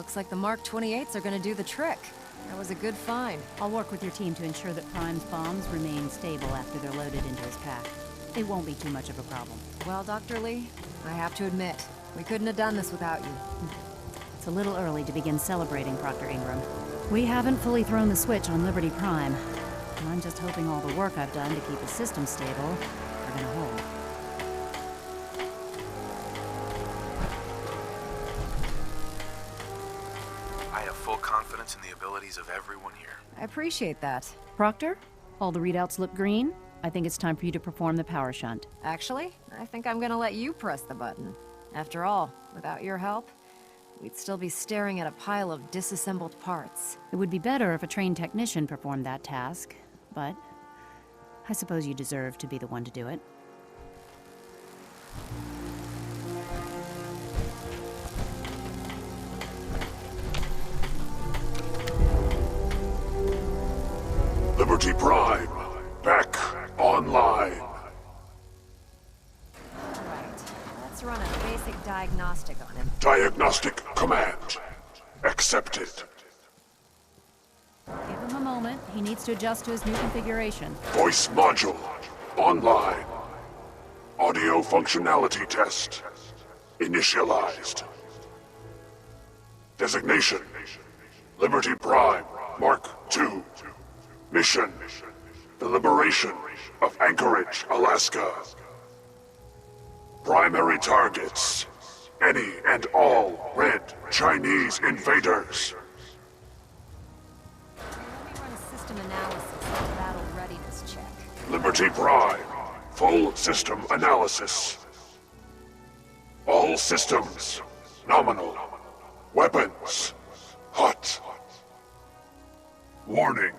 Looks like the Mark 28s are gonna do the trick. That was a good find. I'll work with your team to ensure that Prime's bombs remain stable after they're loaded into his pack. It won't be too much of a problem. Well, Dr. Lee, I have to admit, we couldn't have done this without you. It's a little early to begin celebrating, Proctor Ingram. We haven't fully thrown the switch on Liberty Prime. I'm just hoping all the work I've done to keep the system stable are gonna hold. I have full confidence in the abilities of everyone here. I appreciate that. Proctor, all the readouts look green. I think it's time for you to perform the power shunt. Actually, I think I'm gonna let you press the button. After all, without your help, we'd still be staring at a pile of disassembled parts. It would be better if a trained technician performed that task, but I suppose you deserve to be the one to do it. Liberty Prime, back online. Alright, let's run a basic diagnostic on him. Diagnostic command accepted. Give him a moment. He needs to adjust to his new configuration. Voice module online. Audio functionality test initialized. Designation: Liberty Prime Mark II. Mission: the liberation of Anchorage, Alaska. Primary targets: any and all red Chinese invaders. Let me run a system analysis and a battle readiness check. Liberty Prime, full system analysis. All systems nominal. Weapons hot. Warning: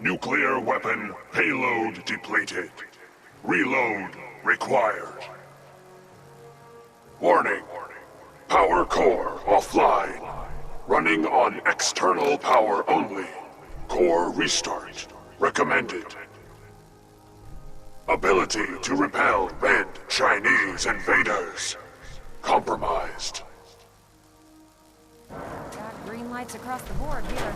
nuclear weapon payload depleted. Reload required. Warning: power core offline. Running on external power only. Core restart recommended. Ability to repel red Chinese invaders compromised. Got green lights across the board here.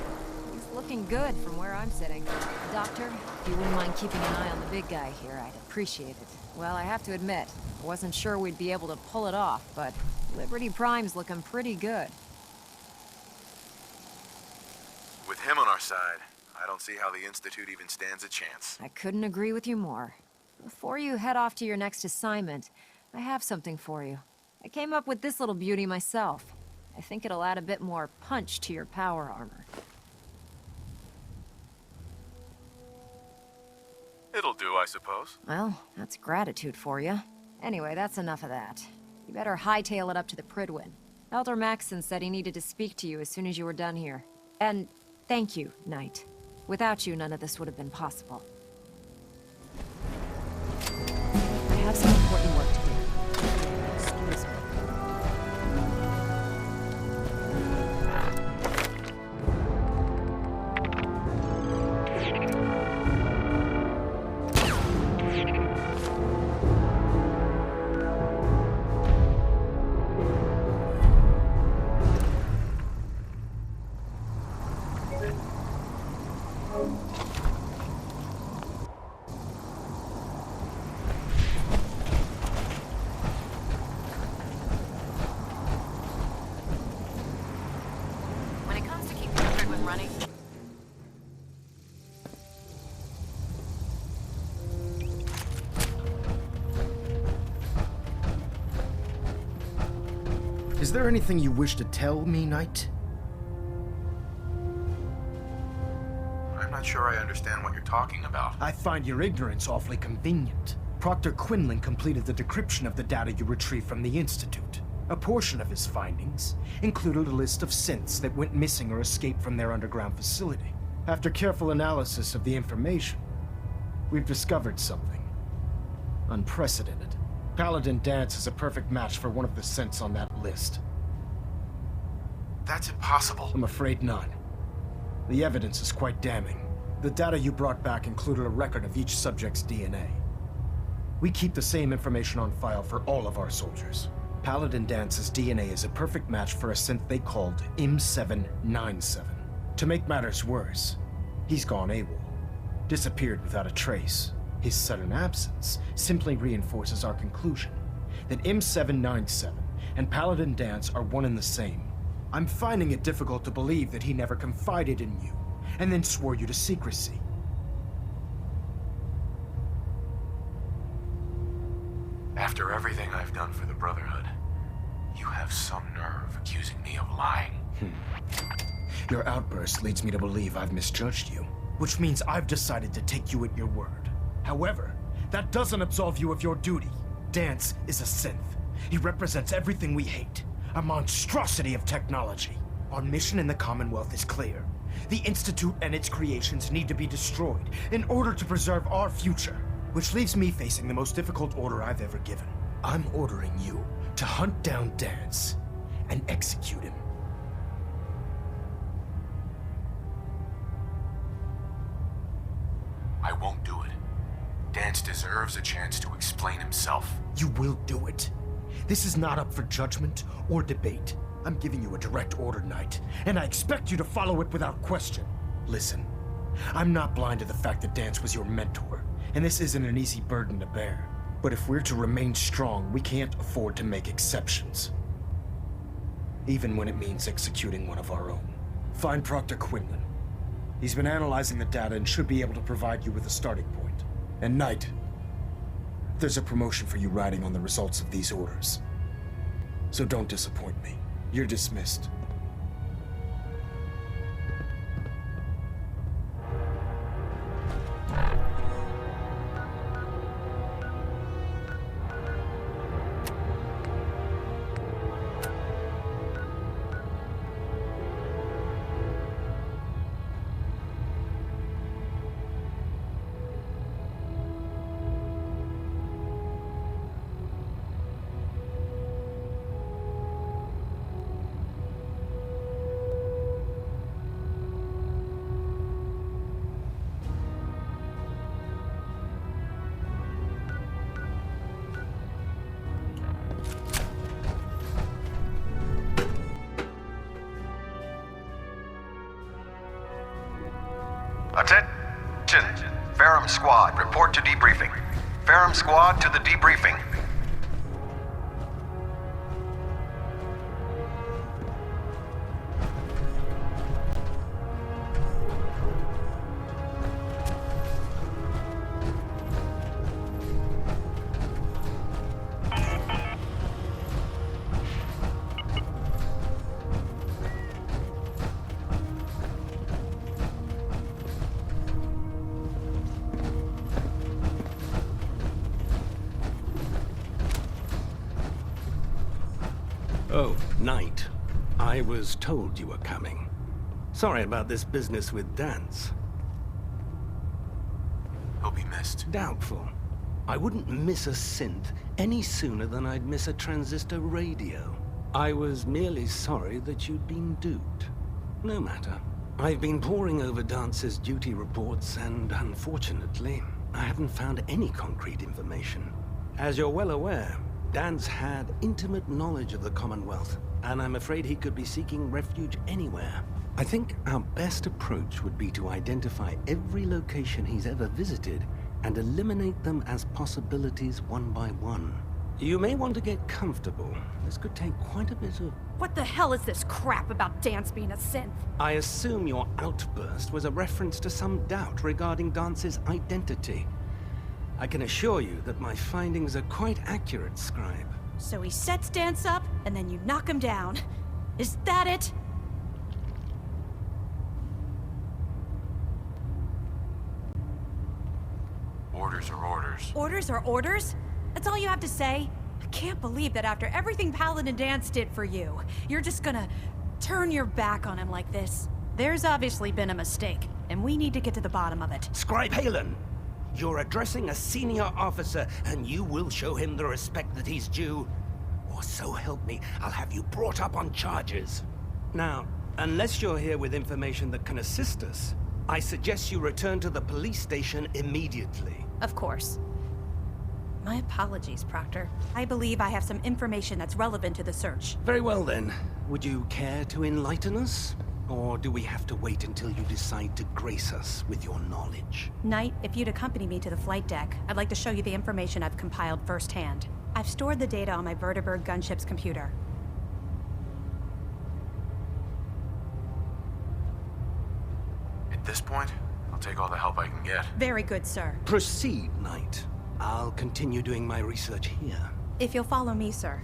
He's looking good from where I'm sitting. Doctor, if you wouldn't mind keeping an eye on the big guy here, I'd appreciate it. Well, I have to admit, I wasn't sure we'd be able to pull it off, but Liberty Prime's looking pretty good. With him on our side, I don't see how the Institute even stands a chance. I couldn't agree with you more. Before you head off to your next assignment, I have something for you. I came up with this little beauty myself. I think it'll add a bit more punch to your power armor. It'll do, I suppose. Well, that's gratitude for you. Anyway, that's enough of that. You better hightail it up to the Pridwin. Elder Maxson said he needed to speak to you as soon as you were done here. And thank you, Knight. Without you, none of this would have been possible. I have some important work to do. Excuse me. When it comes to keeping the Pridwin running... Is there anything you wish to tell me, Knight? I'm not sure I understand what you're talking about. I find your ignorance awfully convenient. Proctor Quinlan completed the decryption of the data you retrieved from the Institute. A portion of his findings included a list of synths that went missing or escaped from their underground facility. After careful analysis of the information, we've discovered something unprecedented. Paladin Dance is a perfect match for one of the synths on that list. That's impossible. I'm afraid not. The evidence is quite damning. The data you brought back included a record of each subject's DNA. We keep the same information on file for all of our soldiers. Paladin Dance's DNA is a perfect match for a synth they called M797. To make matters worse, he's gone AWOL, disappeared without a trace. His sudden absence simply reinforces our conclusion that M797 and Paladin Dance are one and the same. I'm finding it difficult to believe that he never confided in you, and then swore you to secrecy. After everything I've done for the Brotherhood, you have some nerve accusing me of lying. Your outburst leads me to believe I've misjudged you, which means I've decided to take you at your word. However, that doesn't absolve you of your duty. Dance is a synth. He represents everything we hate, a monstrosity of technology. Our mission in the Commonwealth is clear. The Institute and its creations need to be destroyed in order to preserve our future, which leaves me facing the most difficult order I've ever given. I'm ordering you to hunt down Dance and execute him. I won't do it. Dance deserves a chance to explain himself. You will do it. This is not up for judgment or debate. I'm giving you a direct order, Knight, and I expect you to follow it without question. Listen, I'm not blind to the fact that Dance was your mentor, and this isn't an easy burden to bear. But if we're to remain strong, we can't afford to make exceptions. Even when it means executing one of our own. Find Proctor Quinlan. He's been analyzing the data and should be able to provide you with a starting point. And Knight, there's a promotion for you riding on the results of these orders. So don't disappoint me. You're dismissed. Attention! Ferrum Squad, report to debriefing. Ferrum Squad to the debriefing. Oh, Knight. I was told you were coming. Sorry about this business with Dance. He'll be missed. Doubtful. I wouldn't miss a synth any sooner than I'd miss a transistor radio. I was merely sorry that you'd been duped. No matter. I've been poring over Dance's duty reports and, unfortunately, I haven't found any concrete information. As you're well aware, Dance had intimate knowledge of the Commonwealth, and I'm afraid he could be seeking refuge anywhere. I think our best approach would be to identify every location he's ever visited and eliminate them as possibilities one by one. You may want to get comfortable. This could take quite a bit of... What the hell is this crap about Dance being a synth? I assume your outburst was a reference to some doubt regarding Dance's identity. I can assure you that my findings are quite accurate, Scribe. So he sets Dance up, and then you knock him down. Is that it? Orders are orders. Orders are orders? That's all you have to say? I can't believe that after everything Paladin Dance did for you, you're just gonna turn your back on him like this. There's obviously been a mistake, and we need to get to the bottom of it. Scribe Halen! You're addressing a senior officer, and you will show him the respect that he's due. Or so help me, I'll have you brought up on charges. Now, unless you're here with information that can assist us, I suggest you return to the police station immediately. Of course. My apologies, Proctor. I believe I have some information that's relevant to the search. Very well then. Would you care to enlighten us? Or do we have to wait until you decide to grace us with your knowledge? Knight, if you'd accompany me to the flight deck, I'd like to show you the information I've compiled firsthand. I've stored the data on my Brotherhood gunship's computer. At this point, I'll take all the help I can get. Very good, sir. Proceed, Knight. I'll continue doing my research here. If you'll follow me, sir.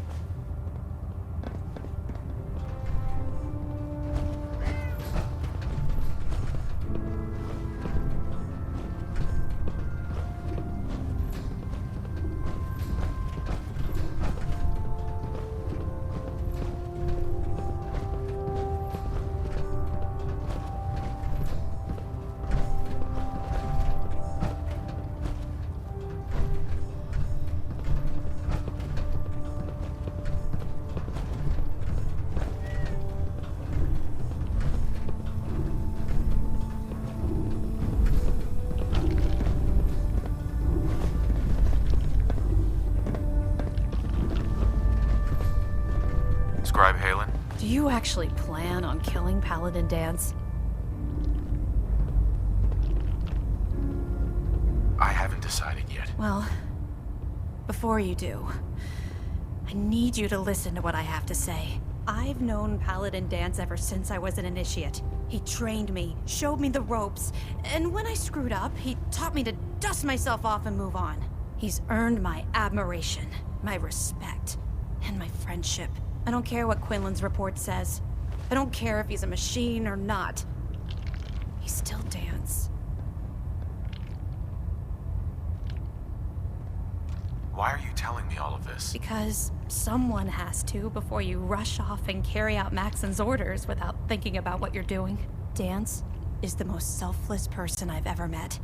Scribe Halen? Do you actually plan on killing Paladin Dance? I haven't decided yet. Well, before you do, I need you to listen to what I have to say. I've known Paladin Dance ever since I was an initiate. He trained me, showed me the ropes, and when I screwed up, he taught me to dust myself off and move on. He's earned my admiration, my respect, and my friendship. I don't care what Quinlan's report says. I don't care if he's a machine or not. He's still Dance. Why are you telling me all of this? Because someone has to before you rush off and carry out Maxon's orders without thinking about what you're doing. Dance is the most selfless person I've ever met.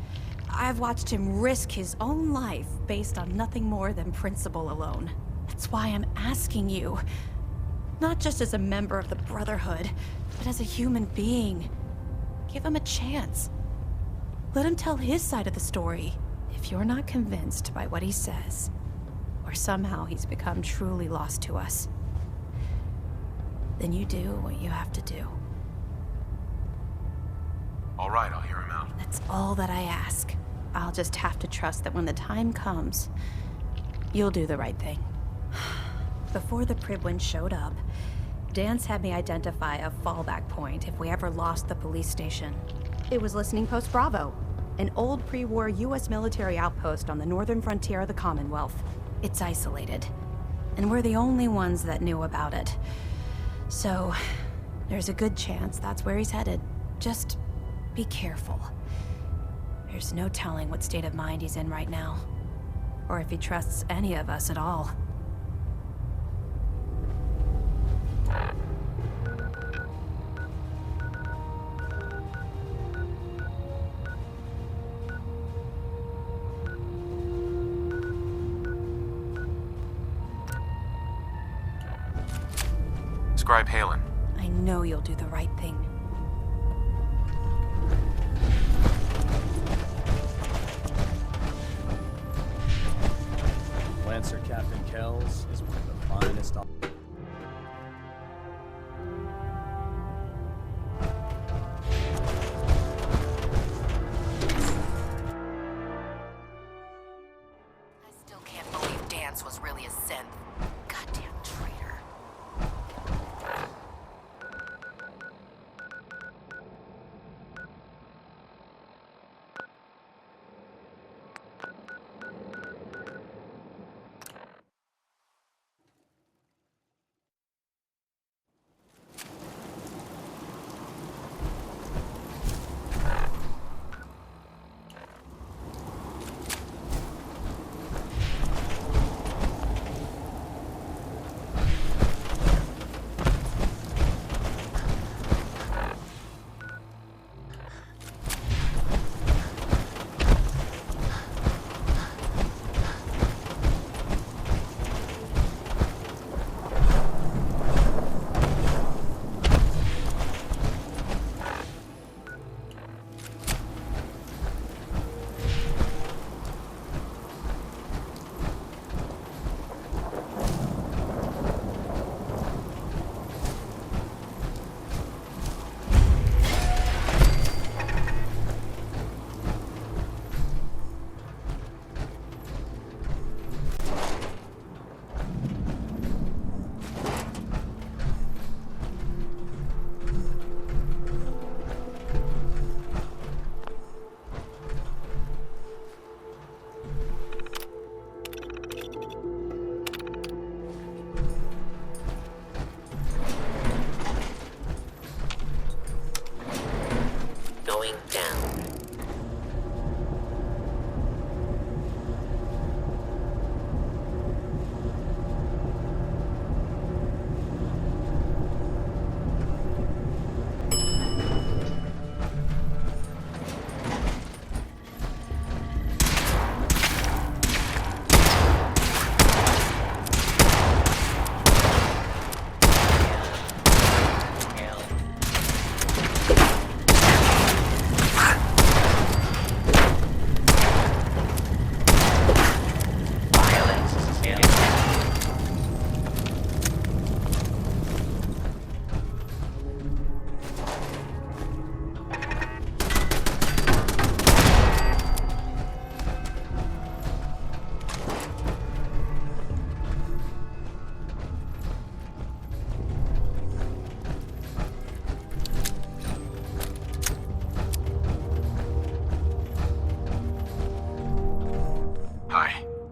I've watched him risk his own life based on nothing more than principle alone. That's why I'm asking you. Not just as a member of the Brotherhood, but as a human being. Give him a chance. Let him tell his side of the story. If you're not convinced by what he says, or somehow he's become truly lost to us, then you do what you have to do. All right, I'll hear him out. That's all that I ask. I'll just have to trust that when the time comes, you'll do the right thing. Before the Pribwin showed up, Dance had me identify a fallback point if we ever lost the police station. It was Listening Post Bravo, an old pre-war US military outpost on the northern frontier of the Commonwealth. It's isolated, and we're the only ones that knew about it. So, there's a good chance that's where he's headed. Just be careful. There's no telling what state of mind he's in right now, or if he trusts any of us at all. Scribe Halen. I know you'll do the right thing. Lancer Captain Kells is one of the finest. I still can't believe Dance was really a synth. Goddamn traitor.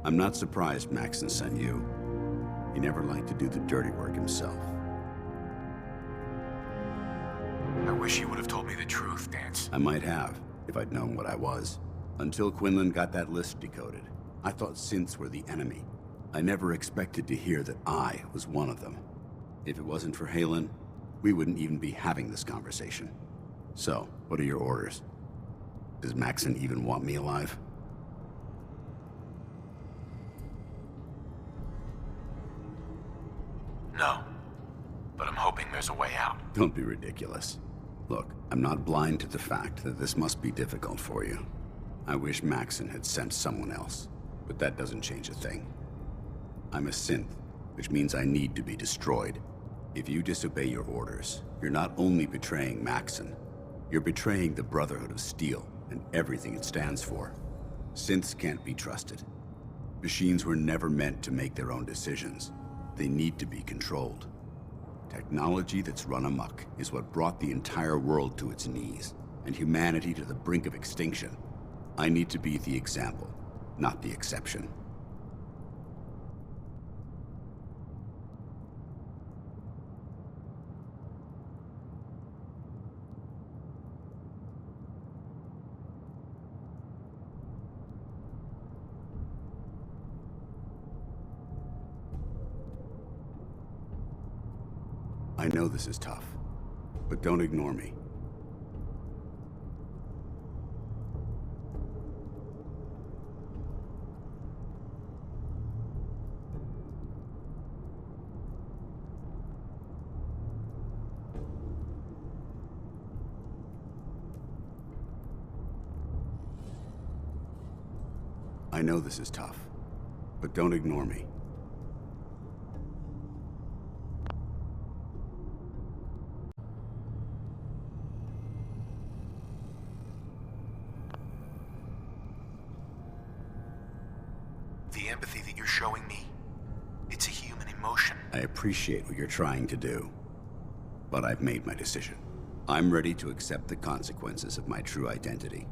I'm not surprised Maxon sent you. He never liked to do the dirty work himself. I wish you would have told me the truth, Dance. I might have, if I'd known what I was. Until Quinlan got that list decoded, I thought synths were the enemy. I never expected to hear that I was one of them. If it wasn't for Halen, we wouldn't even be having this conversation. So, what are your orders? Does Maxon even want me alive? No. But I'm hoping there's a way out. Don't be ridiculous. Look, I'm not blind to the fact that this must be difficult for you. I wish Maxon had sent someone else, but that doesn't change a thing. I'm a synth, which means I need to be destroyed. If you disobey your orders, you're not only betraying Maxon, you're betraying the Brotherhood of Steel and everything it stands for. Synths can't be trusted. Machines were never meant to make their own decisions. They need to be controlled. Technology that's run amok is what brought the entire world to its knees, and humanity to the brink of extinction. I need to be the example, not the exception. I know this is tough, but don't ignore me. I know this is tough, but don't ignore me. The empathy that you're showing me, it's a human emotion. I appreciate what you're trying to do, but I've made my decision. I'm ready to accept the consequences of my true identity.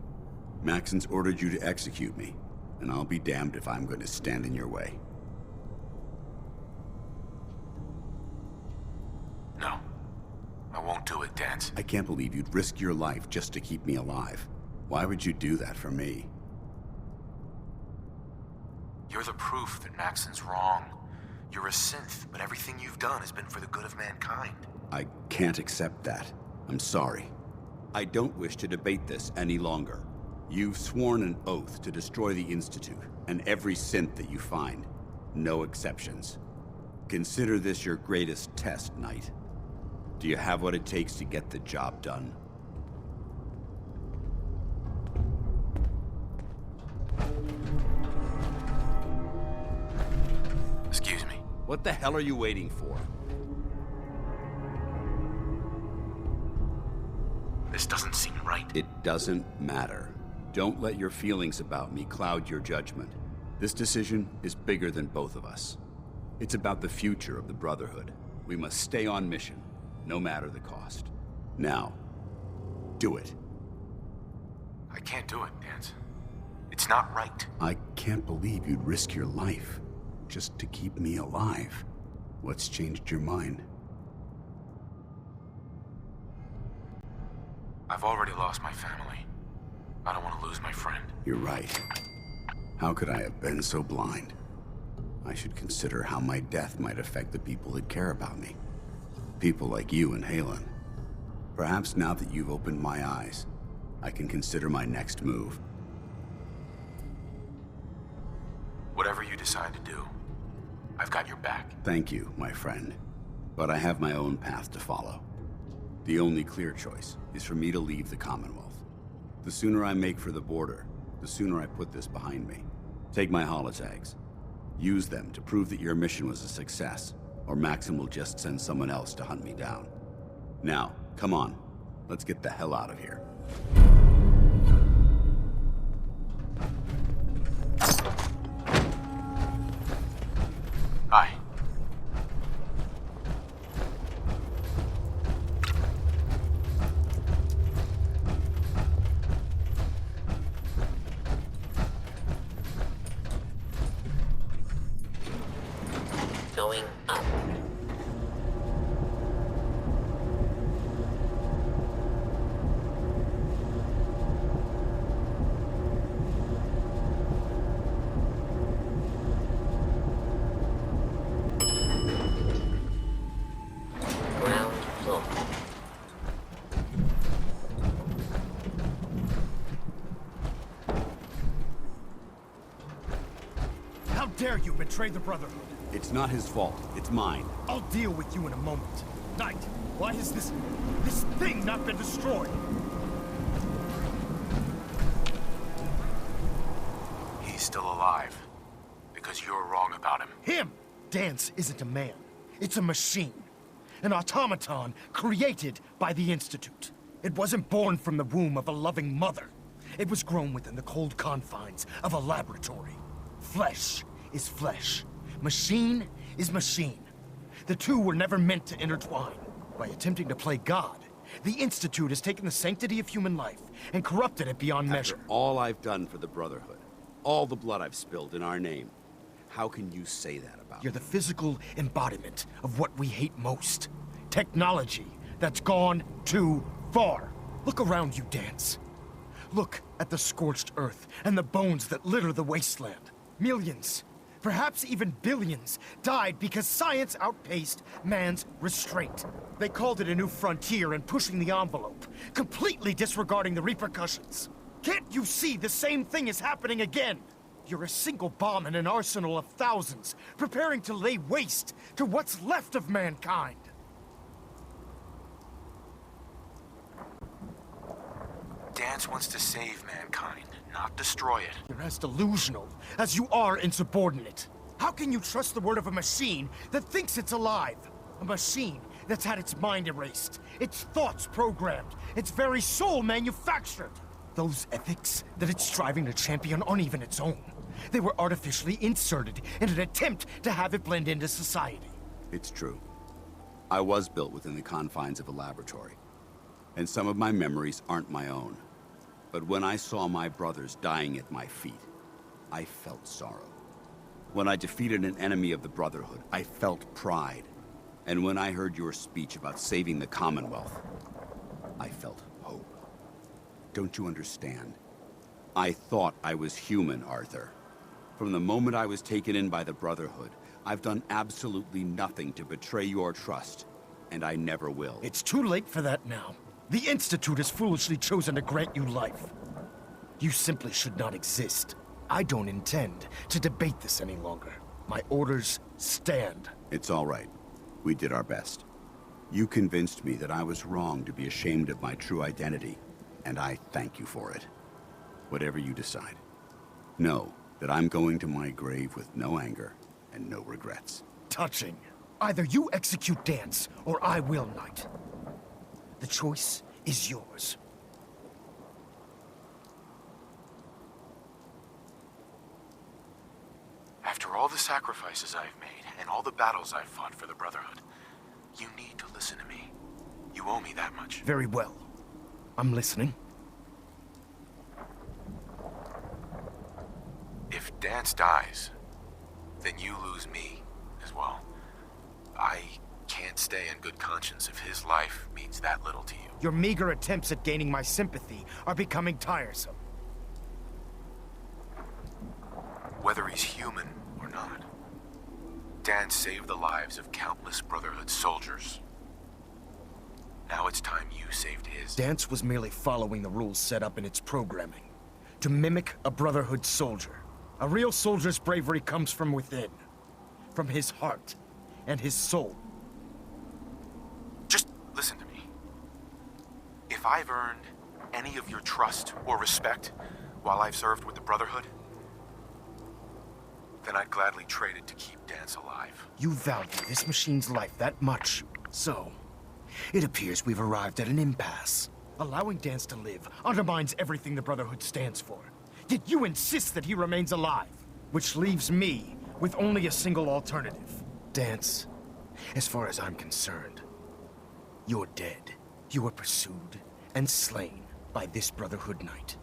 Maxon's ordered you to execute me, and I'll be damned if I'm going to stand in your way. No, I won't do it, Dance. I can't believe you'd risk your life just to keep me alive. Why would you do that for me? You're the proof that Maxon's wrong. You're a synth, but everything you've done has been for the good of mankind. I can't accept that. I'm sorry. I don't wish to debate this any longer. You've sworn an oath to destroy the Institute and every synth that you find. No exceptions. Consider this your greatest test, Knight. Do you have what it takes to get the job done? Excuse me. What the hell are you waiting for? This doesn't seem right. It doesn't matter. Don't let your feelings about me cloud your judgment. This decision is bigger than both of us. It's about the future of the Brotherhood. We must stay on mission, no matter the cost. Now, do it. I can't do it, Dance. It's not right. I can't believe you'd risk your life just to keep me alive. What's changed your mind? I've already lost my family. I don't want to lose my friend. You're right. How could I have been so blind? I should consider how my death might affect the people that care about me. People like you and Halen. Perhaps now that you've opened my eyes, I can consider my next move. Whatever you decide to do, I've got your back. Thank you, my friend. But I have my own path to follow. The only clear choice is for me to leave the Commonwealth. The sooner I make for the border, the sooner I put this behind me. Take my holotags. Use them to prove that your mission was a success, or Maxon will just send someone else to hunt me down. Now, come on. Let's get the hell out of here. Hi. dare you betray the Brotherhood? It's not his fault. It's mine. I'll deal with you in a moment. Knight, why has this thing not been destroyed? He's still alive. Because you're wrong about him. Him! Dance isn't a man. It's a machine. An automaton created by the Institute. It wasn't born from the womb of a loving mother. It was grown within the cold confines of a laboratory. Flesh is flesh. Machine is machine. The two were never meant to intertwine. By attempting to play God, the Institute has taken the sanctity of human life and corrupted it beyond measure. After all I've done for the Brotherhood, all the blood I've spilled in our name, how can you say that about You're me? the physical embodiment of what we hate most. Technology that's gone too far. Look around you, Dance. Look at the scorched earth and the bones that litter the wasteland. Millions, perhaps even billions, died because science outpaced man's restraint. They called it a new frontier and pushing the envelope, completely disregarding the repercussions. Can't you see the same thing is happening again? You're a single bomb in an arsenal of thousands, preparing to lay waste to what's left of mankind. Dance wants to save mankind, not destroy it. You're as delusional as you are insubordinate. How can you trust the word of a machine that thinks it's alive? A machine that's had its mind erased, its thoughts programmed, its very soul manufactured. Those ethics that it's striving to champion aren't even its own. They were artificially inserted in an attempt to have it blend into society. It's true. I was built within the confines of a laboratory, and some of my memories aren't my own. But when I saw my brothers dying at my feet, I felt sorrow. When I defeated an enemy of the Brotherhood, I felt pride. And when I heard your speech about saving the Commonwealth, I felt hope. Don't you understand? I thought I was human, Arthur. From the moment I was taken in by the Brotherhood, I've done absolutely nothing to betray your trust, and I never will. It's too late for that now. The Institute has foolishly chosen to grant you life. You simply should not exist. I don't intend to debate this any longer. My orders stand. It's all right. We did our best. You convinced me that I was wrong to be ashamed of my true identity, and I thank you for it. Whatever you decide. Know that I'm going to my grave with no anger and no regrets. Touching. Either you execute Dance, or I will, Knight. The choice is yours. After all the sacrifices I've made and all the battles I've fought for the Brotherhood, you need to listen to me. You owe me that much. Very well. I'm listening. If Dance dies, then you lose me as well. I can't stay in good conscience if his life means that little to you. Your meager attempts at gaining my sympathy are becoming tiresome. Whether he's human or not, Dance saved the lives of countless Brotherhood soldiers. Now it's time you saved his. Dance was merely following the rules set up in its programming. To mimic a Brotherhood soldier. A real soldier's bravery comes from within. From his heart and his soul. Just listen to me. If I've earned any of your trust or respect while I've served with the Brotherhood, then I'd gladly trade it to keep Dance alive. You value this machine's life that much. So, it appears we've arrived at an impasse. Allowing Dance to live undermines everything the Brotherhood stands for. Yet you insist that he remains alive, which leaves me with only a single alternative. Dance, as far as I'm concerned, you're dead. You were pursued and slain by this Brotherhood Knight,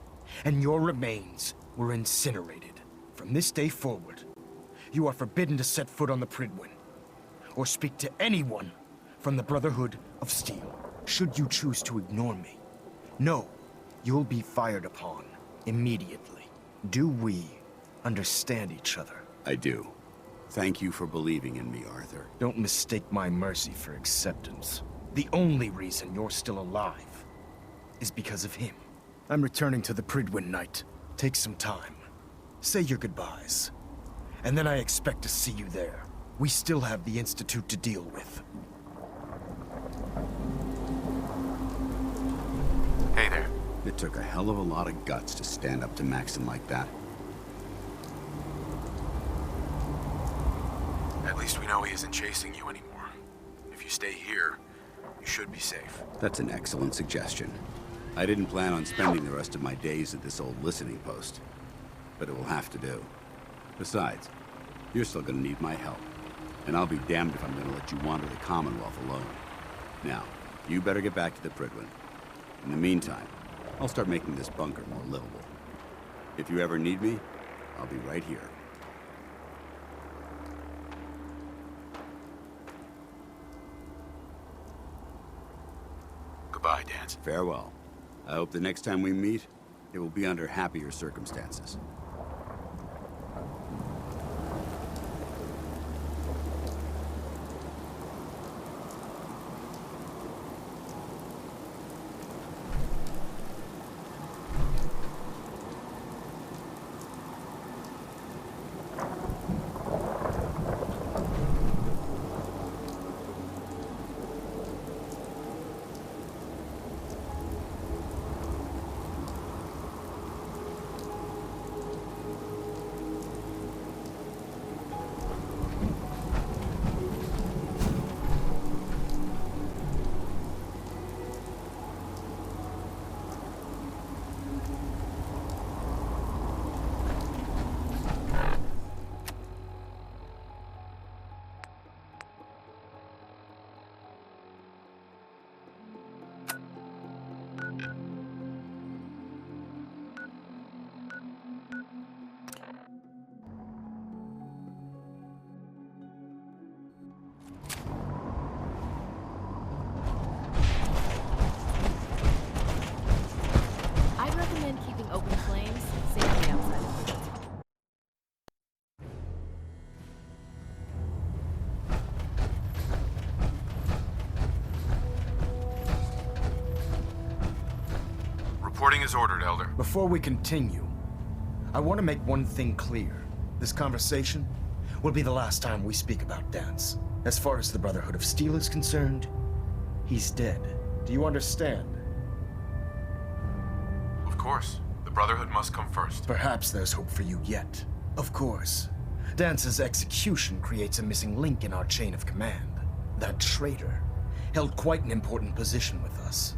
and your remains were incinerated. From this day forward, you are forbidden to set foot on the Pridwin, or speak to anyone from the Brotherhood of Steel. Should you choose to ignore me, know you'll be fired upon immediately. Do we understand each other? I do. Thank you for believing in me, Arthur. Don't mistake my mercy for acceptance. The only reason you're still alive is because of him. I'm returning to the Pridwin Knight. Take some time. Say your goodbyes. And then I expect to see you there. We still have the Institute to deal with. Hey there. It took a hell of a lot of guts to stand up to Maxon like that. At least we know he isn't chasing you anymore. If you stay here, you should be safe. That's an excellent suggestion. I didn't plan on spending the rest of my days at this old listening post, but it will have to do. Besides, you're still gonna need my help, and I'll be damned if I'm gonna let you wander the Commonwealth alone. Now, you better get back to the Prydwen. In the meantime, I'll start making this bunker more livable. If you ever need me, I'll be right here. Goodbye, Dance. Farewell. I hope the next time we meet, it will be under happier circumstances. I'd recommend keeping open flames, safely outside of the building. Reporting is ordered, Elder. Before we continue, I want to make one thing clear. This conversation will be the last time we speak about Dance. As far as the Brotherhood of Steel is concerned, he's dead. Do you understand? Of course. The Brotherhood must come first. Perhaps there's hope for you yet. Of course. Dance's execution creates a missing link in our chain of command. That traitor held quite an important position with us.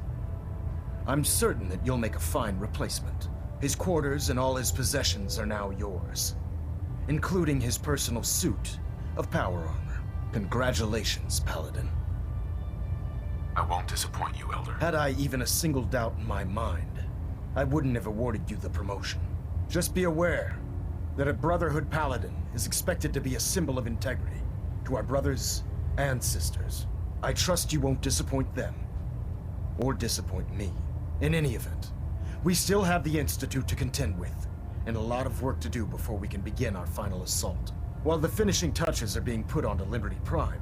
I'm certain that you'll make a fine replacement. His quarters and all his possessions are now yours, including his personal suit of power armor. Congratulations, Paladin. I won't disappoint you, Elder. Had I even a single doubt in my mind, I wouldn't have awarded you the promotion. Just be aware that a Brotherhood Paladin is expected to be a symbol of integrity to our brothers and sisters. I trust you won't disappoint them, or disappoint me. In any event, we still have the Institute to contend with, and a lot of work to do before we can begin our final assault. While the finishing touches are being put onto Liberty Prime,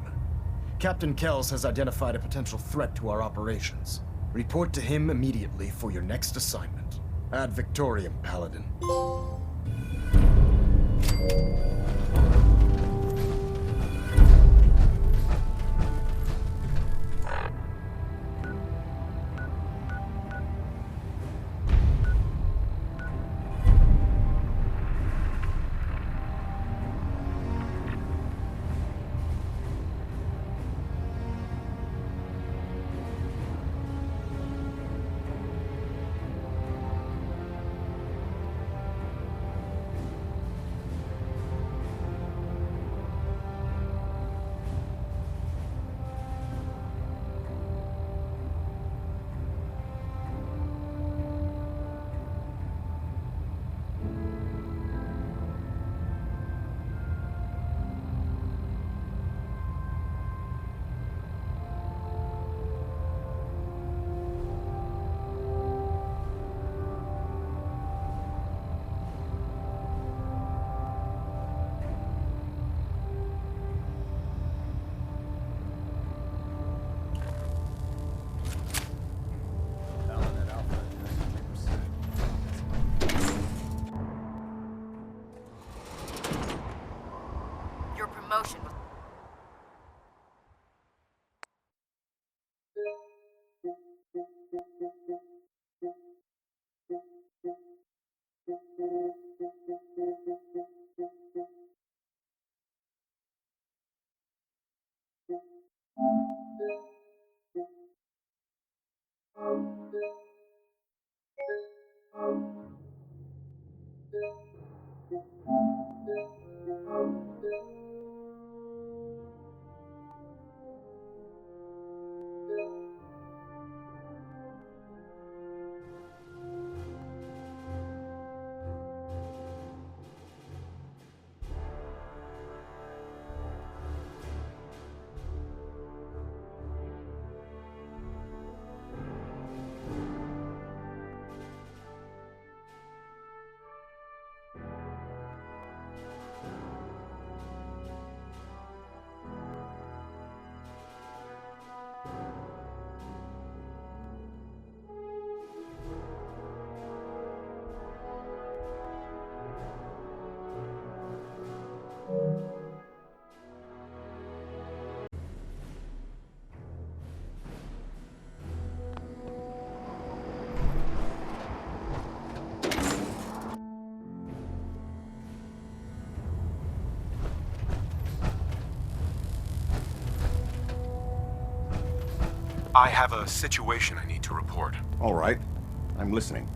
Captain Kells has identified a potential threat to our operations. Report to him immediately for your next assignment. Ad Victoriam, Paladin. I have a situation I need to report. All right. I'm listening.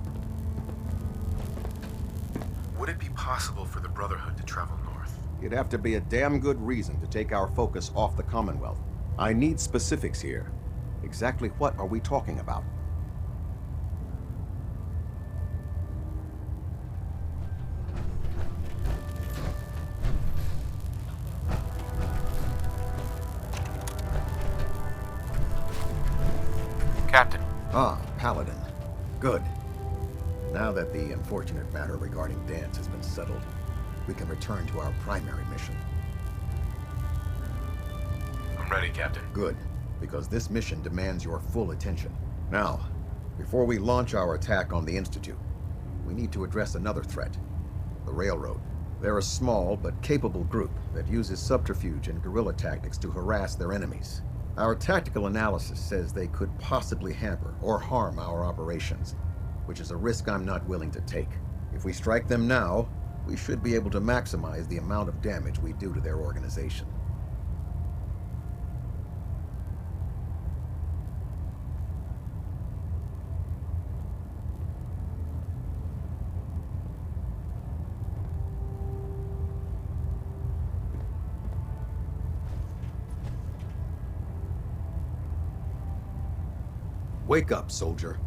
Would it be possible for the Brotherhood to travel north? It'd have to be a damn good reason to take our focus off the Commonwealth. I need specifics here. Exactly what are we talking about? Captain. Ah, Paladin. Good. Now that the unfortunate matter regarding Dance has been settled, we can return to our primary mission. I'm ready, Captain. Good, because this mission demands your full attention. Now, before we launch our attack on the Institute, we need to address another threat, the Railroad. They're a small but capable group that uses subterfuge and guerrilla tactics to harass their enemies. Our tactical analysis says they could possibly hamper or harm our operations, which is a risk I'm not willing to take. If we strike them now, we should be able to maximize the amount of damage we do to their organization. Wake up, soldier.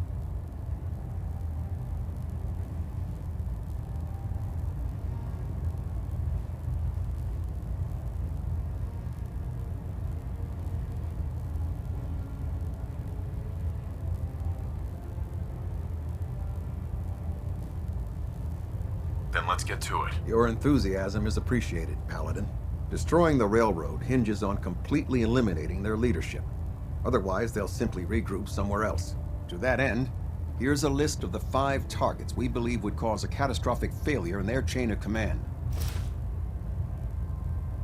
Then let's get to it. Your enthusiasm is appreciated, Paladin. Destroying the railroad hinges on completely eliminating their leadership. Otherwise, they'll simply regroup somewhere else. To that end, here's a list of the 5 targets we believe would cause a catastrophic failure in their chain of command.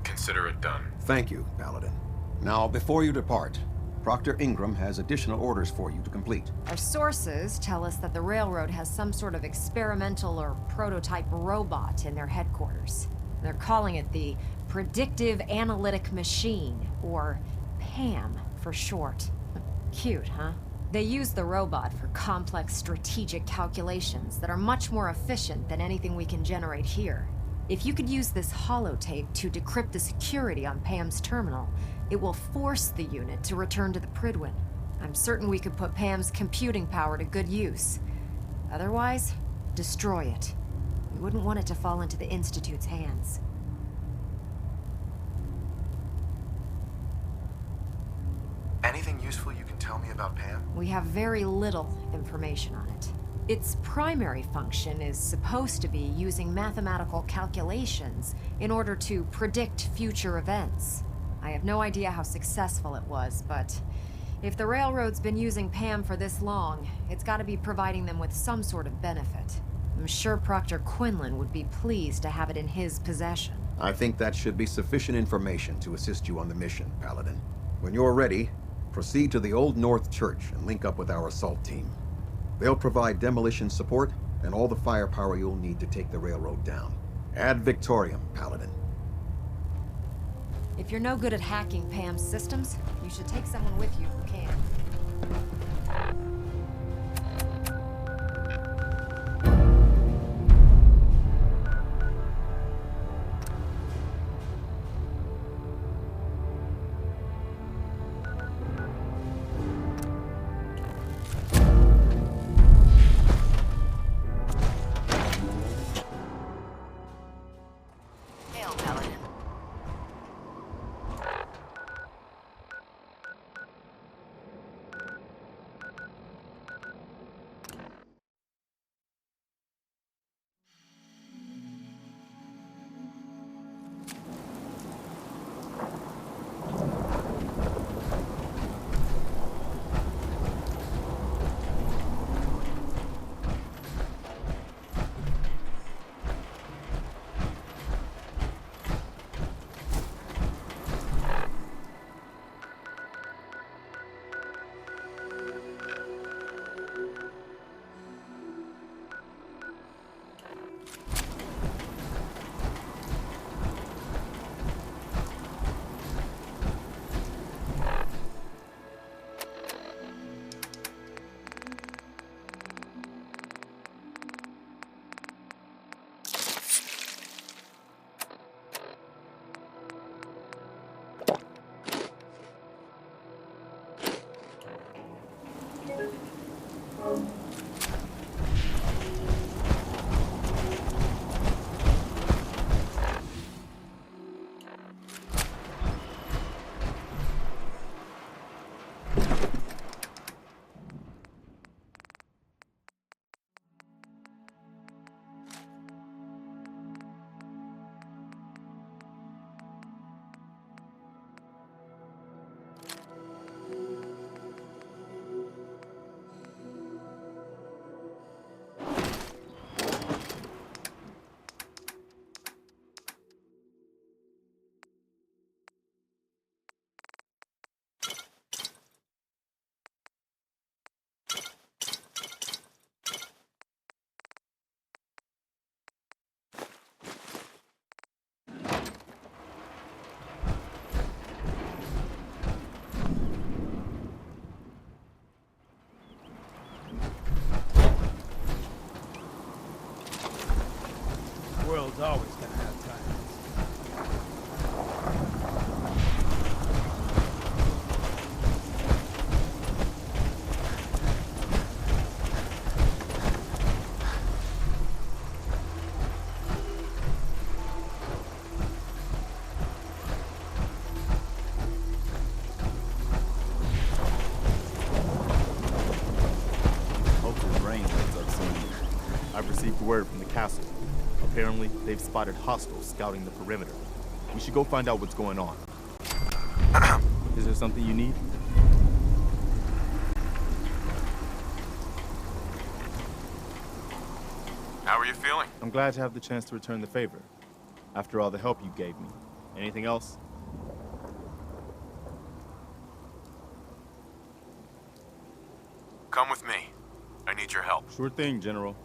Consider it done. Thank you, Paladin. Now, before you depart, Proctor Ingram has additional orders for you to complete. Our sources tell us that the Railroad has some sort of experimental or prototype robot in their headquarters. They're calling it the Predictive Analytic Machine, or PAM for short. Cute, huh? They use the robot for complex strategic calculations that are much more efficient than anything we can generate here. If you could use this holotape to decrypt the security on Pam's terminal, it will force the unit to return to the Pridwin. I'm certain we could put Pam's computing power to good use. Otherwise, destroy it. We wouldn't want it to fall into the Institute's hands. Anything useful you can tell me about Pam? We have very little information on it. Its primary function is supposed to be using mathematical calculations in order to predict future events. I have no idea how successful it was, but if the Railroad's been using Pam for this long, it's got to be providing them with some sort of benefit. I'm sure Proctor Quinlan would be pleased to have it in his possession. I think that should be sufficient information to assist you on the mission, Paladin. When you're ready, proceed to the Old North Church and link up with our assault team. They'll provide demolition support and all the firepower you'll need to take the railroad down. Ad Victoriam, Paladin. If you're no good at hacking Pam's systems, you should take someone with you who can. Hail, Paladin. World's always gonna have time. Hope this rain lets up soon. I've received word from the castle. Apparently, they've spotted hostiles scouting the perimeter. We should go find out what's going on. Is there something you need? How are you feeling? I'm glad to have the chance to return the favor. After all the help you gave me. Anything else? Come with me. I need your help. Sure thing, General.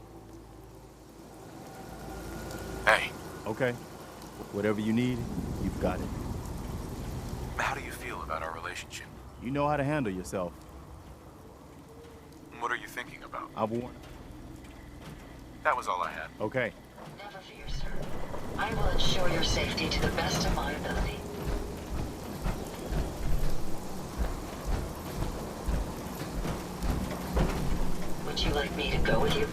Hey. Okay. Whatever you need, you've got it. How do you feel about our relationship? You know how to handle yourself. What are you thinking about? I've warned. That was all I had. Okay. Never fear, sir. I will ensure your safety to the best of my ability. Would you like me to go with you?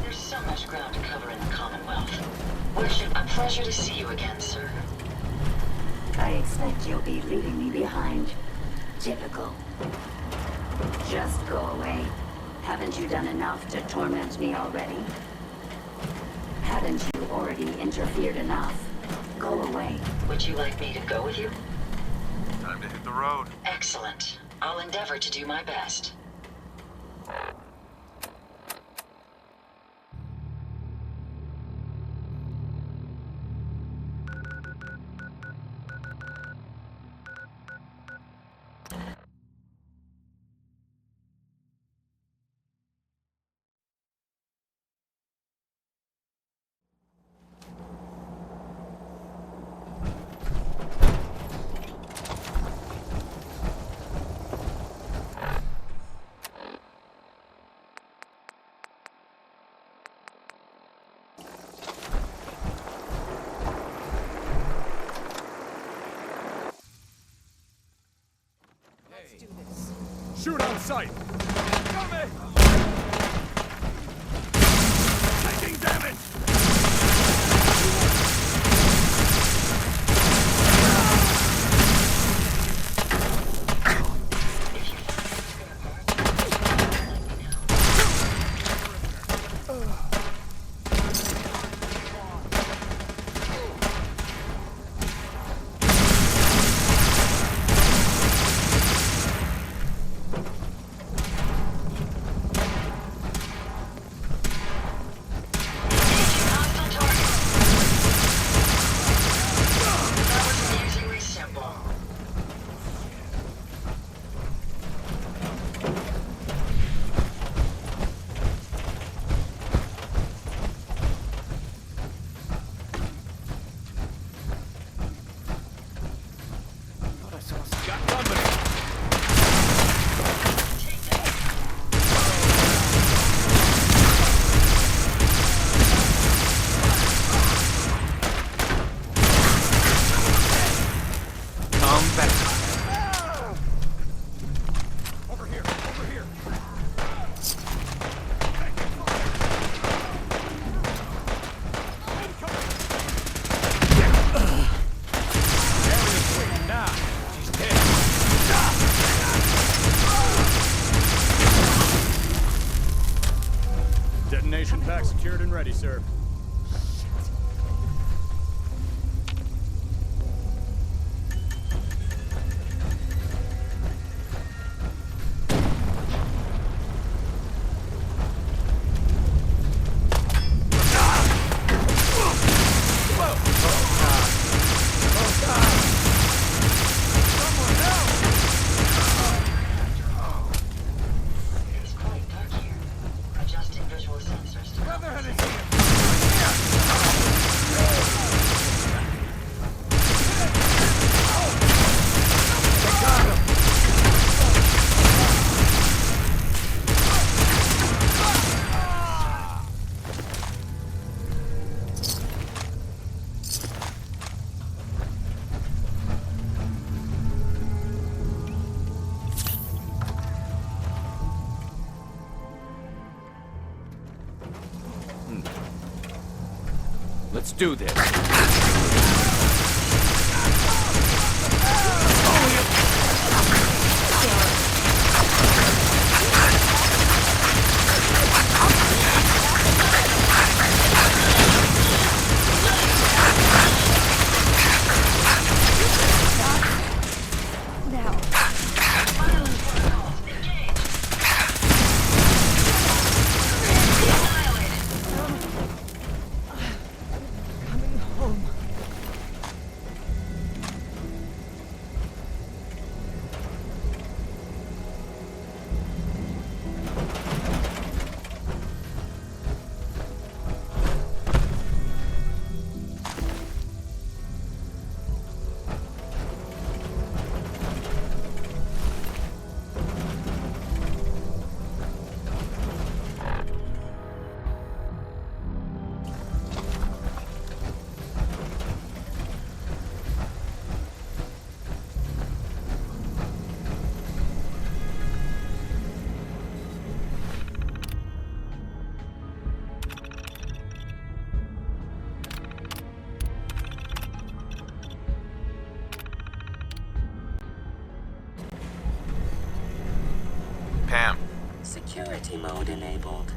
There's so much ground to cover in the Commonwealth. Where should... A pleasure to see you again, sir. I expect you'll be leaving me behind. Typical. Just go away. Haven't you done enough to torment me already? Haven't you already interfered enough? Go away. Would you like me to go with you? Time to hit the road. Excellent. I'll endeavor to do my best. Shoot on sight! Coming! Taking damage! Detonation pack secured and ready, sir. Brotherhood is here! Let's do this. Now. Pam. Security mode enabled.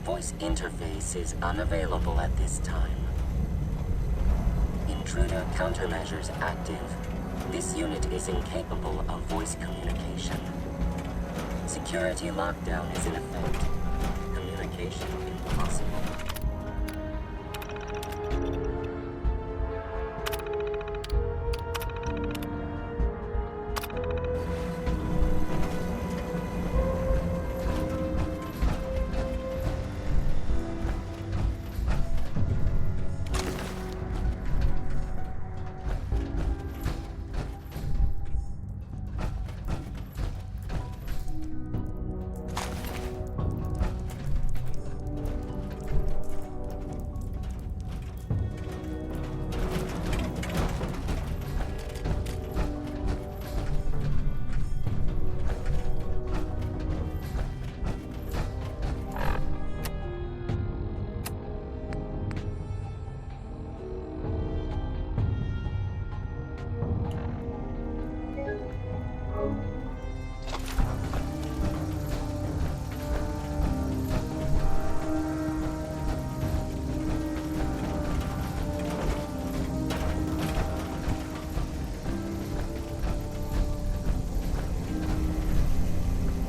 Voice interface is unavailable at this time. Intruder countermeasures active. This unit is incapable of voice communication. Security lockdown is in effect. Communication impossible.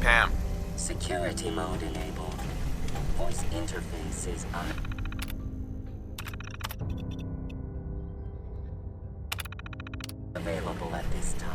Pam. Security mode enabled. Voice interface is unavailable at this time.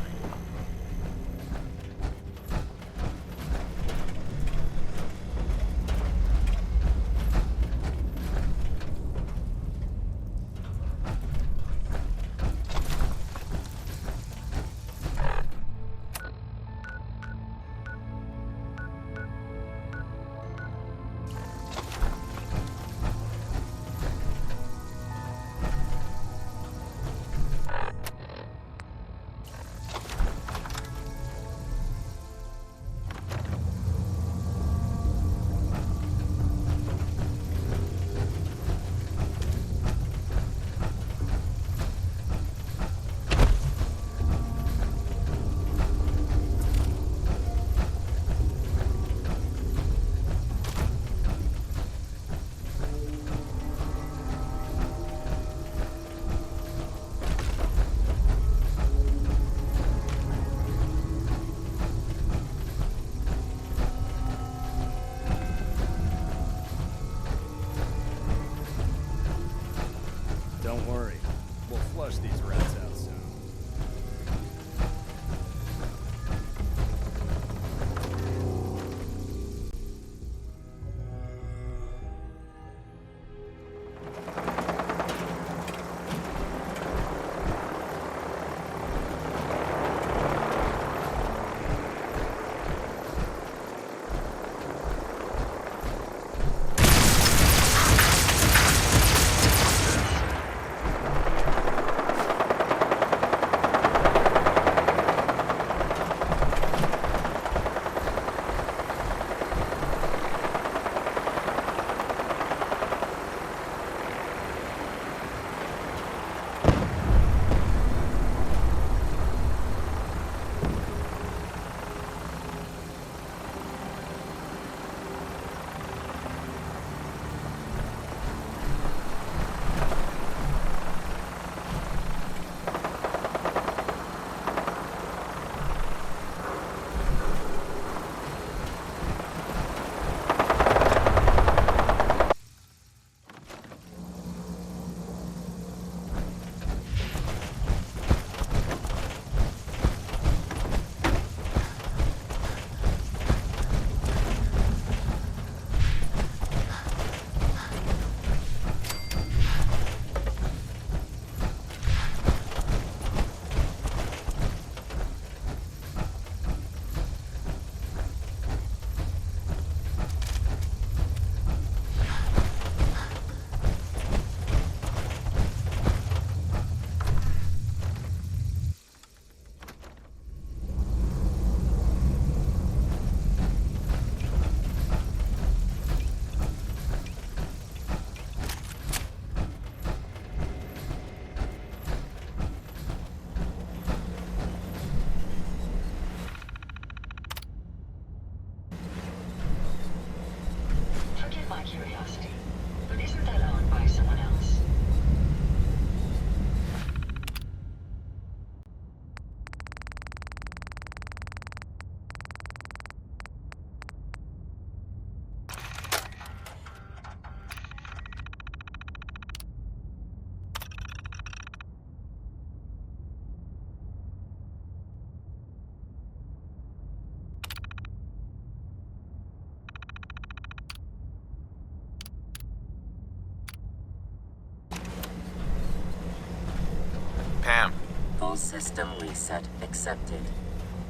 Full system reset accepted.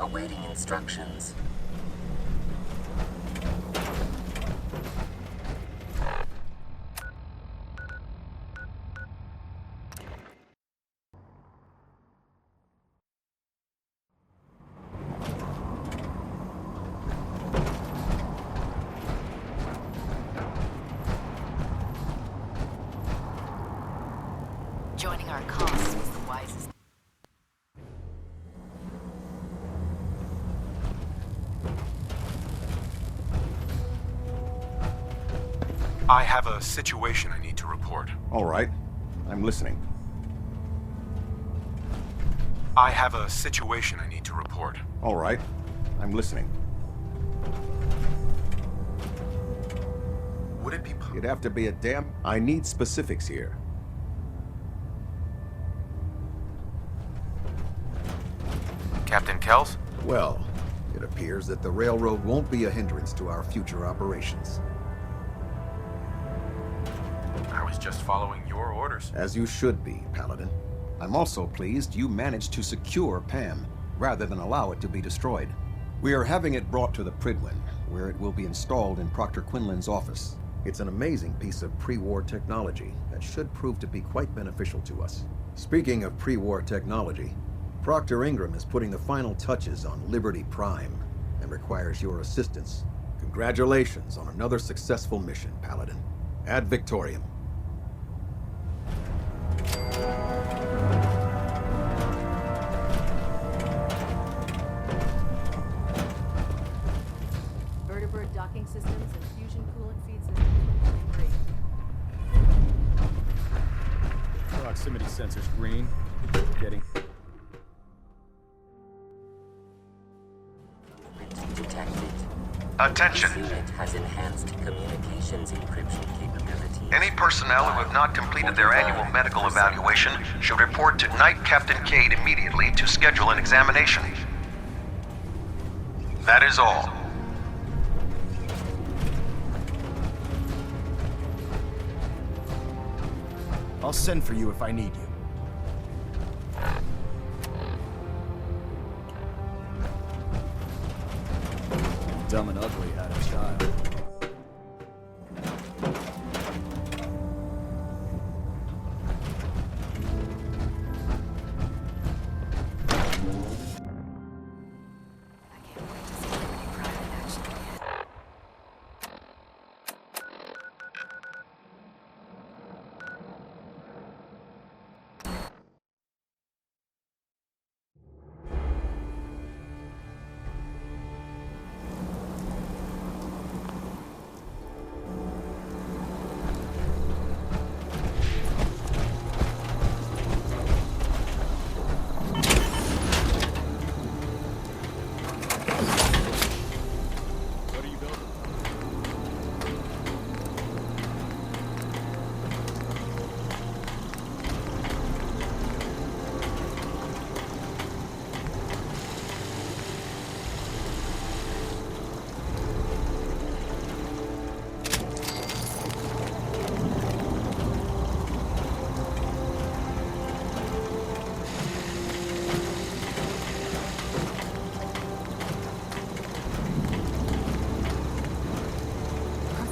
Awaiting instructions. Joining our cause was the wisest. I have a situation I need to report. All right. I'm listening. I have a situation I need to report. All right. I'm listening. Would it be You'd have to be a damn... I need specifics here. Captain Kells? Well, it appears that the railroad won't be a hindrance to our future operations. I was just following your orders. As you should be, Paladin. I'm also pleased you managed to secure Pam, rather than allow it to be destroyed. We are having it brought to the Pridwin, where it will be installed in Proctor Quinlan's office. It's an amazing piece of pre-war technology that should prove to be quite beneficial to us. Speaking of pre-war technology, Proctor Ingram is putting the final touches on Liberty Prime and requires your assistance. Congratulations on another successful mission, Paladin. Ad Victoriam. Vertibird docking systems and fusion coolant feed systems. Great. Proximity sensors green. Getting... Detected. Attention. This unit has enhanced communications encryption capabilities. Any personnel who have not completed their annual medical evaluation should report to Knight Captain Cade immediately to schedule an examination. That is all. I'll send for you if I need you. Dumb and Ugly had a child.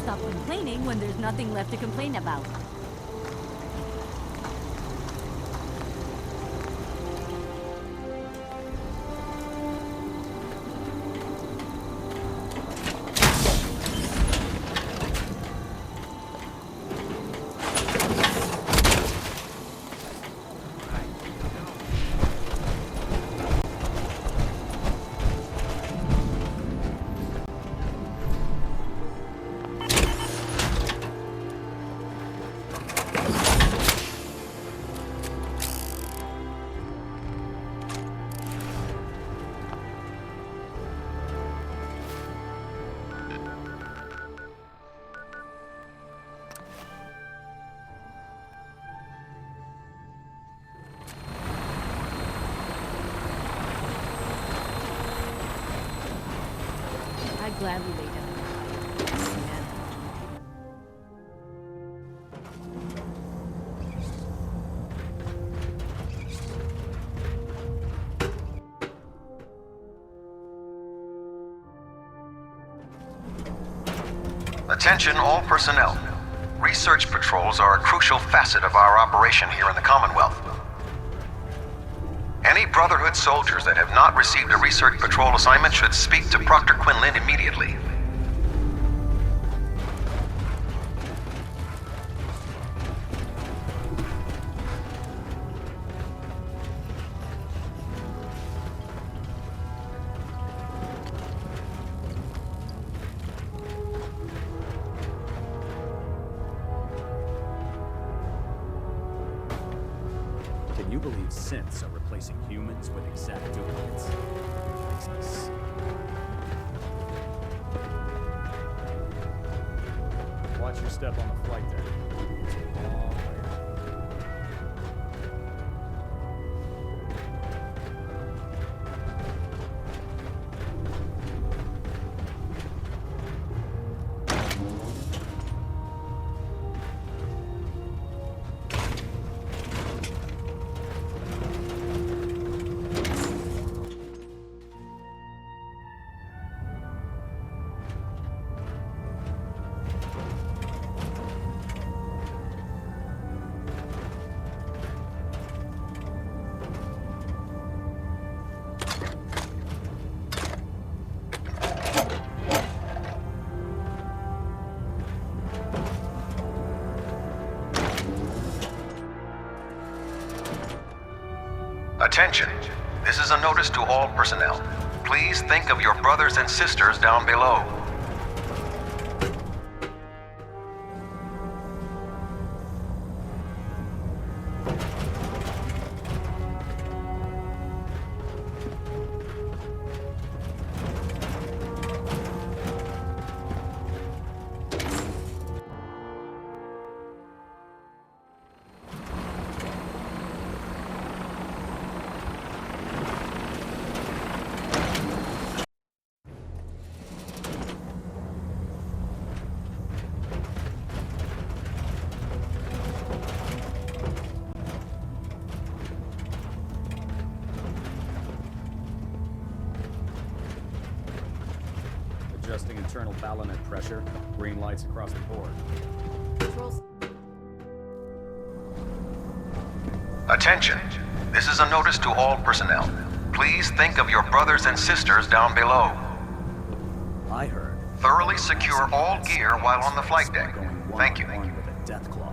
Stop complaining when there's nothing left to complain about. I'd gladly lay down. Attention all personnel. Research patrols are a crucial facet of our operation here in the Commonwealth. Any Brotherhood soldiers that have not received a research patrol assignment should speak to Proctor Quinlan immediately. Can you believe synths are replacing humans with exact duplicates? Makes me sick. Watch your step on the flight deck. It's a long way. Attention. This is a notice to all personnel. Please think of your brothers and sisters down below. Adjusting internal ballonet pressure. Green lights across the board. Controls. Attention. This is a notice to all personnel. Please think of your brothers and sisters down below. I heard. Thoroughly secure all gear while on the flight deck. Thank you. With a death claw.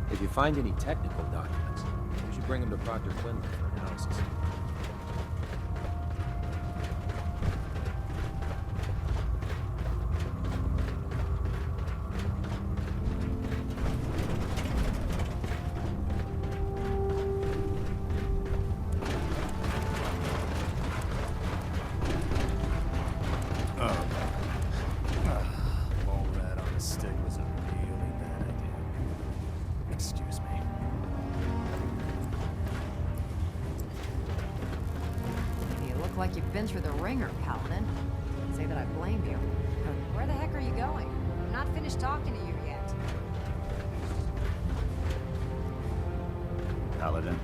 If you find any technical documents, you should bring them to Proctor Quinlan for analysis. Ball rat on a stick was a really bad idea. Excuse me. You look like you've been through the ringer, Paladin. Can't say that I blame you. Where the heck are you going? I'm not finished talking to you yet. Paladin.